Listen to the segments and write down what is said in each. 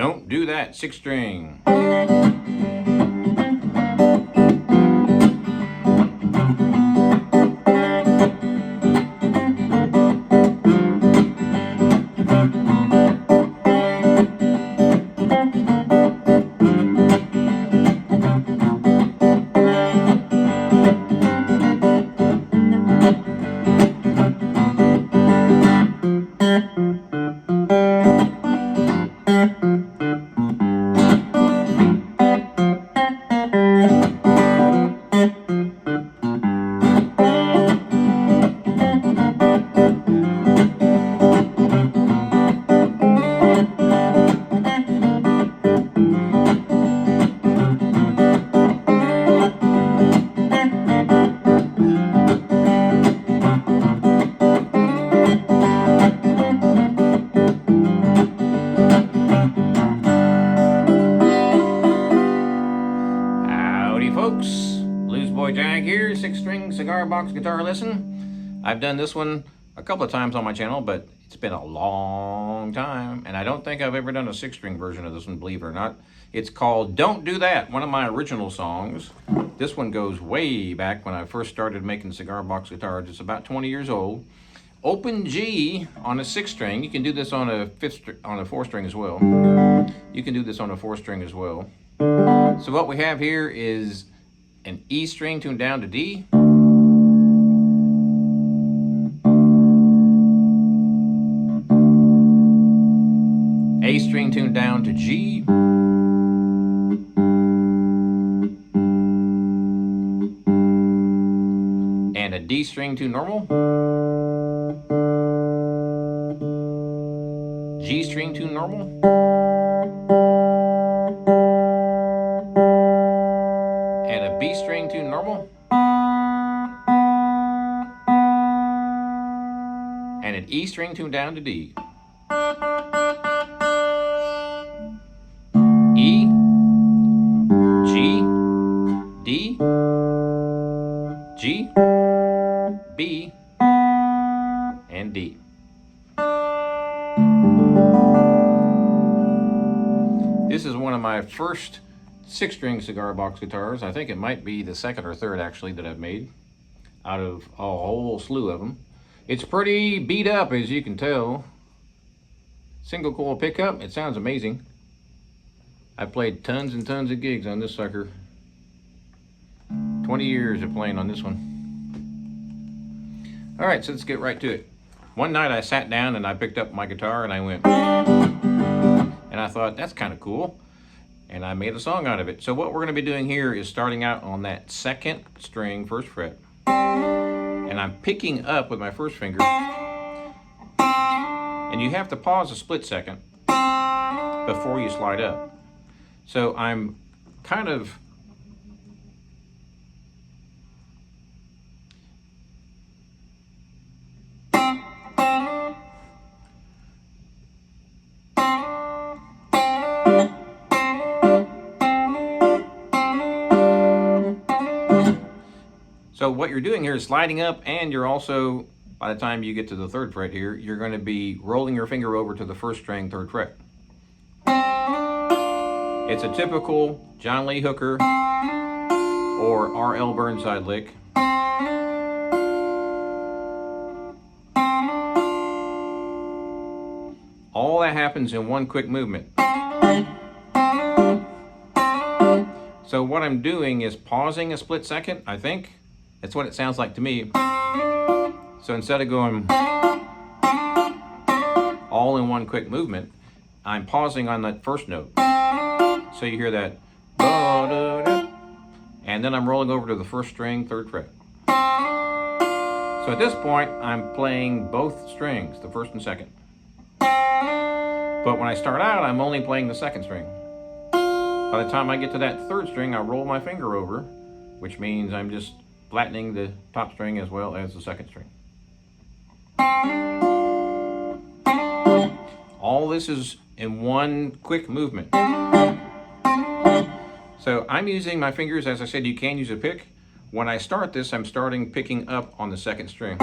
Don't do that, 6 string. Folks, Bluesboyjag here, 6-string cigar box guitar lesson. I've done this one a couple of times on my channel, but it's been a long time, and I don't think I've ever done a 6-string version of this one, believe it or not. It's called Don't Do That, one of my original songs. This one goes way back when I first started making cigar box guitars. It's about 20 years old. Open G on a 6-string. You can do this on a 4-string as well. You can do this on a 4-string as well. So what we have here is an E string tuned down to D, A string tuned down to G, and a D string tuned normal, G string tuned normal, and a B string tuned normal, and an E string tuned down to D. E, G, D, G, B, and D. This is one of my first 6-string cigar box guitars. I think it might be the second or third actually that I've made out of a whole slew of them. It's pretty beat up, as you can tell. Single coil pickup, it sounds amazing. I played tons and tons of gigs on this sucker. 20 years of playing on this one. All right, so let's get right to it. One night I sat down and I picked up my guitar and I went, and I thought, that's kind of cool. And I made a song out of it. So what we're gonna be doing here is starting out on that 2nd string, 1st fret. And I'm picking up with my 1st finger. And you have to pause a split second before you slide up. So I'm kind of So what you're doing here is sliding up, and you're also, by the time you get to the 3rd fret here, you're going to be rolling your finger over to the 1st string, 3rd fret. It's a typical John Lee Hooker or R.L. Burnside lick. All that happens in one quick movement. So what I'm doing is pausing a split second, I think. That's what it sounds like to me. So instead of going all in one quick movement, I'm pausing on that 1st note. So you hear that, and then I'm rolling over to the 1st string, 3rd fret. So at this point, I'm playing both strings, the 1st and 2nd. But when I start out, I'm only playing the 2nd string. By the time I get to that 3rd string, I roll my finger over, which means I'm just flattening the top string as well as the 2nd string. All this is in one quick movement. So I'm using my fingers. As I said, you can use a pick. When I start this, I'm starting picking up on the 2nd string.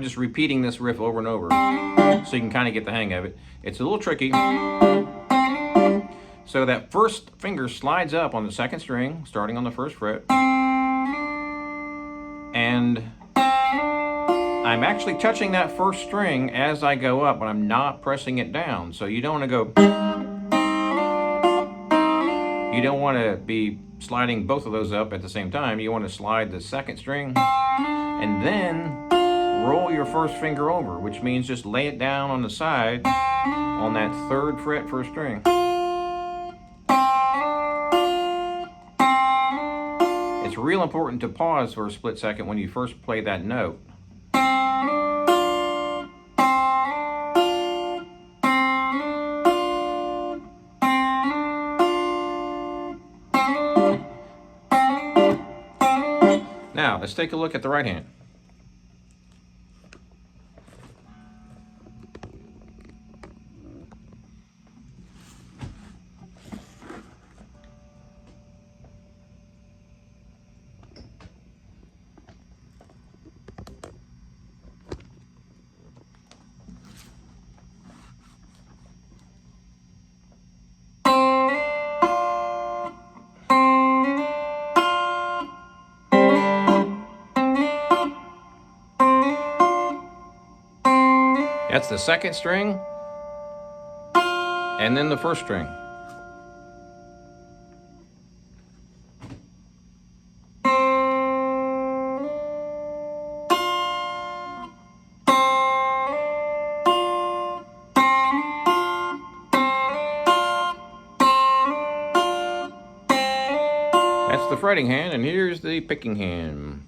I'm just repeating this riff over and over so you can kind of get the hang of it. It's a little tricky. So that first finger slides up on the second string, starting on the first fret. And I'm actually touching that first string as I go up, but I'm not pressing it down. So you don't want to go... You don't want to be sliding both of those up at the same time. You want to slide the second string and then roll your first finger over, which means just lay it down on the side on that third fret first string. It's real important to pause for a split second when you first play that note. Now, let's take a look at the right hand. That's the second string, and then the first string. That's the fretting hand, and here's the picking hand.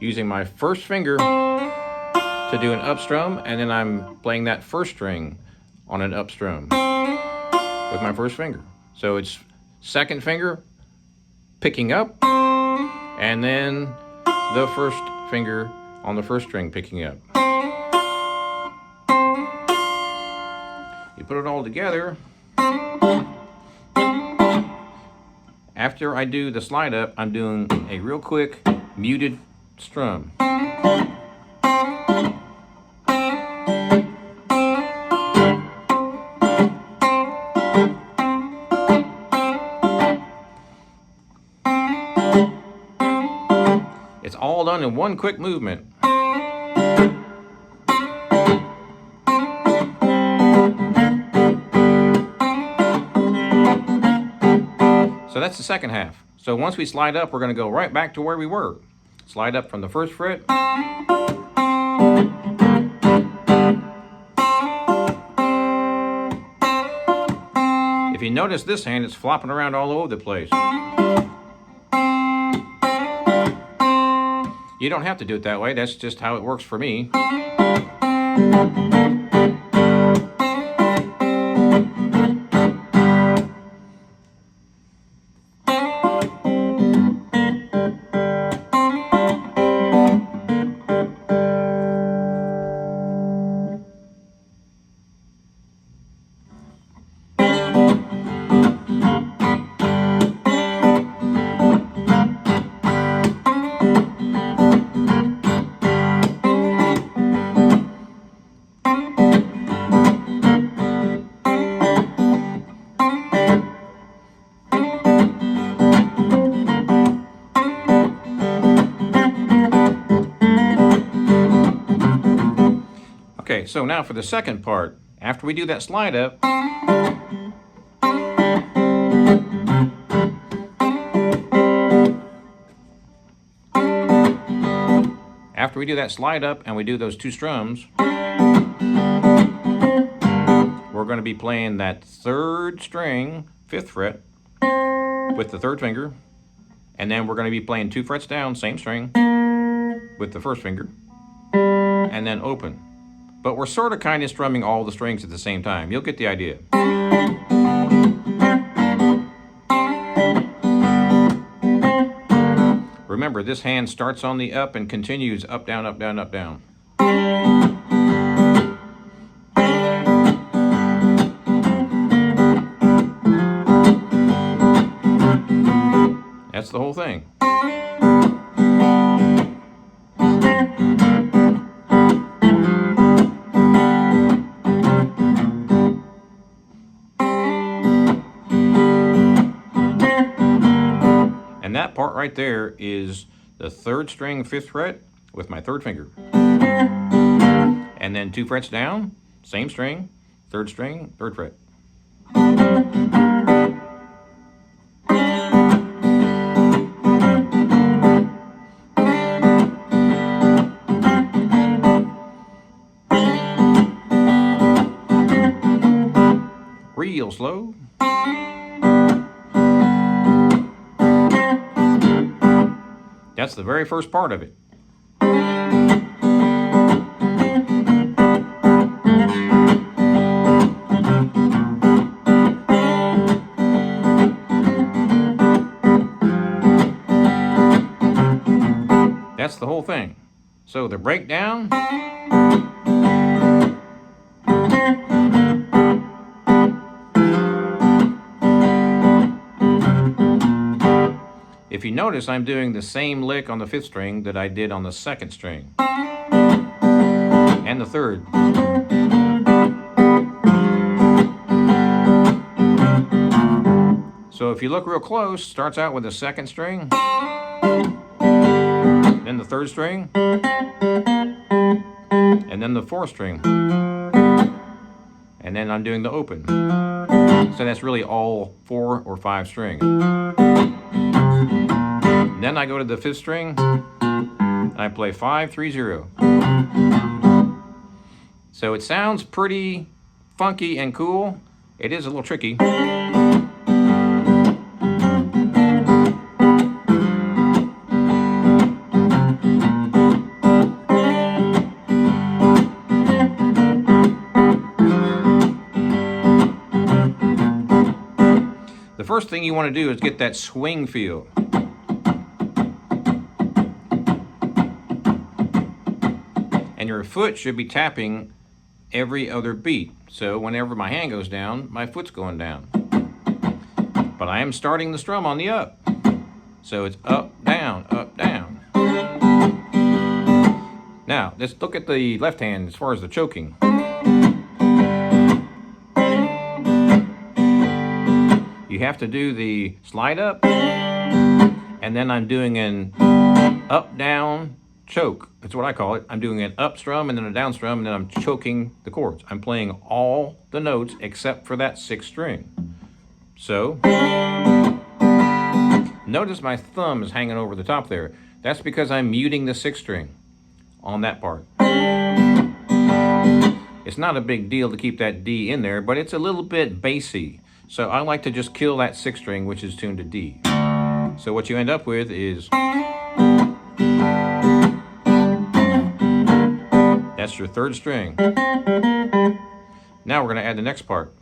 Using my first finger to do an up strum, and then I'm playing that first string on an up strum with my first finger. So it's second finger picking up, and then the first finger on the first string picking up. You put it all together. After I do the slide up, I'm doing a real quick muted strum. It's all done in one quick movement. So that's the second half. So once we slide up, we're going to go right back to where we were. Slide up from the first fret. If you notice this hand, it's flopping around all over the place. You don't have to do it that way. That's just how it works for me. Okay, so now for the second part, after we do that slide up, and we do those two strums, we're going to be playing that third string, 5th fret, with the third finger, and then we're going to be playing 2 frets down, same string, with the first finger, and then open. But we're sort of kind of strumming all the strings at the same time. You'll get the idea. Remember, this hand starts on the up and continues up, down, up, down, up, down. That's the whole thing. right there is the 3rd string, 5th fret with my 3rd finger. And then 2 frets down, same string, 3rd string, 3rd fret. Real slow. That's the very first part of it. That's the whole thing. So the breakdown. If you notice, I'm doing the same lick on the 5th string that I did on the 2nd string. And the 3rd. So if you look real close, starts out with the 2nd string, then the 3rd string, and then the 4th string. And then I'm doing the open. So that's really all 4 or 5 strings. Then I go to the 5th string, and I play 5, 3, 0. So it sounds pretty funky and cool. It is a little tricky. The first thing you want to do is get that swing feel. And your foot should be tapping every other beat. So whenever my hand goes down, my foot's going down. But I am starting the strum on the up. So it's up, down, up, down. Now, let's look at the left hand as far as the choking. You have to do the slide up, and then I'm doing an up, down, choke. That's what I call it. I'm doing an up strum and then a down strum, and then I'm choking the chords. I'm playing all the notes except for that 6th string. So, notice my thumb is hanging over the top there. That's because I'm muting the 6th string on that part. It's not a big deal to keep that D in there, but it's a little bit bassy. So I like to just kill that 6th string, which is tuned to D. So what you end up with is... That's your 3rd string. Now we're going to add the next part.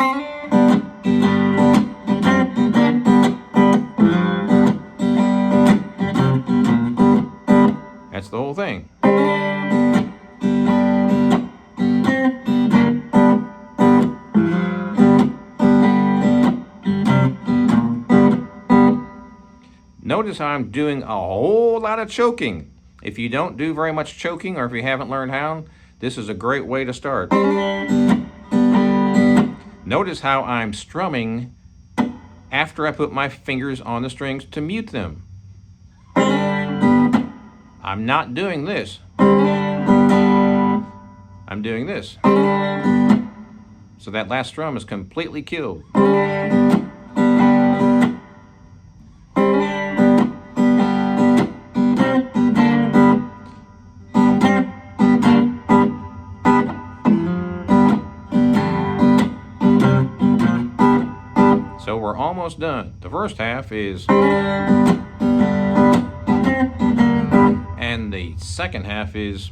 That's the whole thing. Notice how I'm doing a whole lot of choking. If you don't do very much choking, or if you haven't learned how, this is a great way to start. Notice how I'm strumming after I put my fingers on the strings to mute them. I'm not doing this. I'm doing this. So that last strum is completely killed. So we're almost done. The first half is, and the second half is,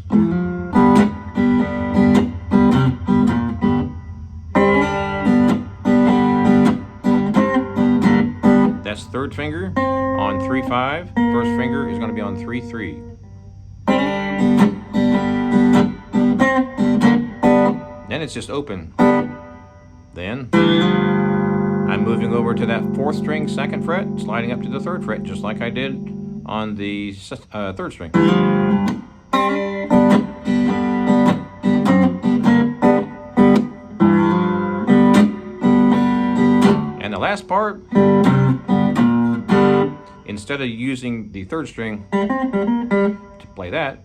that's 3rd finger on 3-5. 1st finger is going to be on 3-3. Then it's just open. Then I'm moving over to that 4th string, 2nd fret, sliding up to the 3rd fret, just like I did on the 3rd string. And the last part, in instead of using the 3rd string to play that,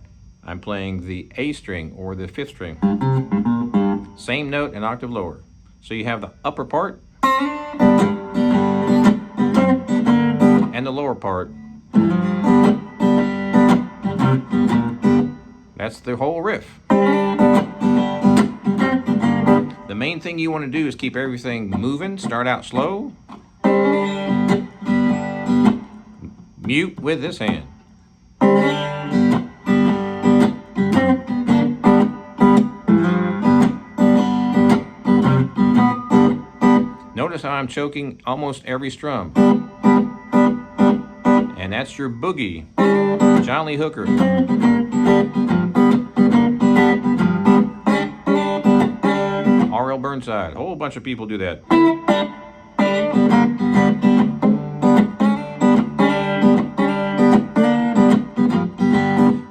I'm playing the A string or the 5th string. Same note, an octave lower. So you have the upper part and the lower part. That's the whole riff. The main thing you want to do is keep everything moving. Start out slow. Mute with this hand. Notice how I'm choking almost every strum. And that's your boogie, John Lee Hooker. R.L. Burnside, a whole bunch of people do that.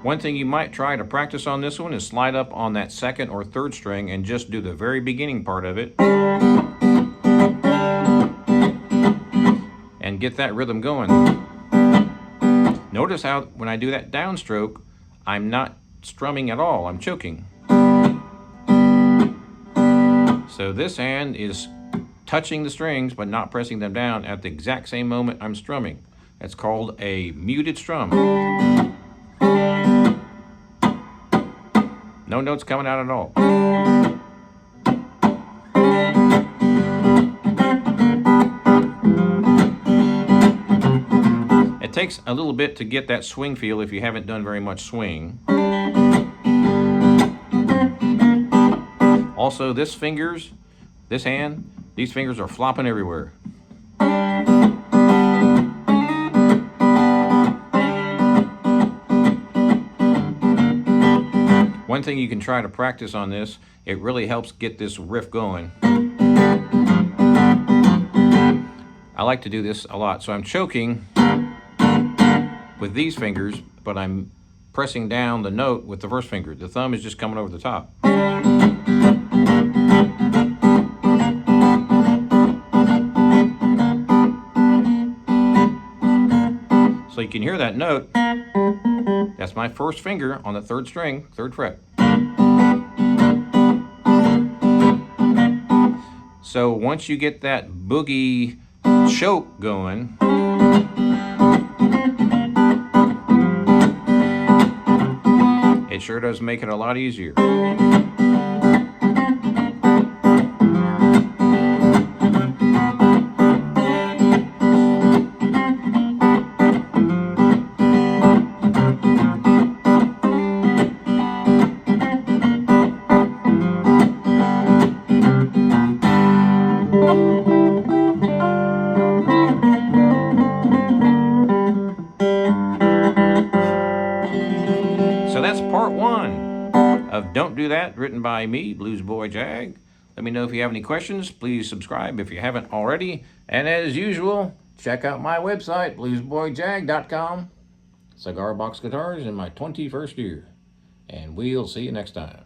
One thing you might try to practice on this one is slide up on that 2nd or 3rd string and just do the very beginning part of it. And get that rhythm going. Notice how when I do that downstroke, I'm not strumming at all, I'm choking. So this hand is touching the strings but not pressing them down at the exact same moment I'm strumming. That's called a muted strum. No notes coming out at all. It takes a little bit to get that swing feel if you haven't done very much swing. Also, this hand, these fingers are flopping everywhere. One thing you can try to practice on this, it really helps get this riff going. I like to do this a lot, so I'm choking with these fingers, but I'm pressing down the note with the 1st finger. The thumb is just coming over the top. So you can hear that note. That's my 1st finger on the 3rd string, 3rd fret. So once you get that boogie choke going, it sure does make it a lot easier. So that's part 1 of Don't Do That, written by me, Bluesboyjag. Let me know if you have any questions. Please subscribe if you haven't already. And as usual, check out my website, bluesboyjag.com. Cigar box guitars in my 21st year. And we'll see you next time.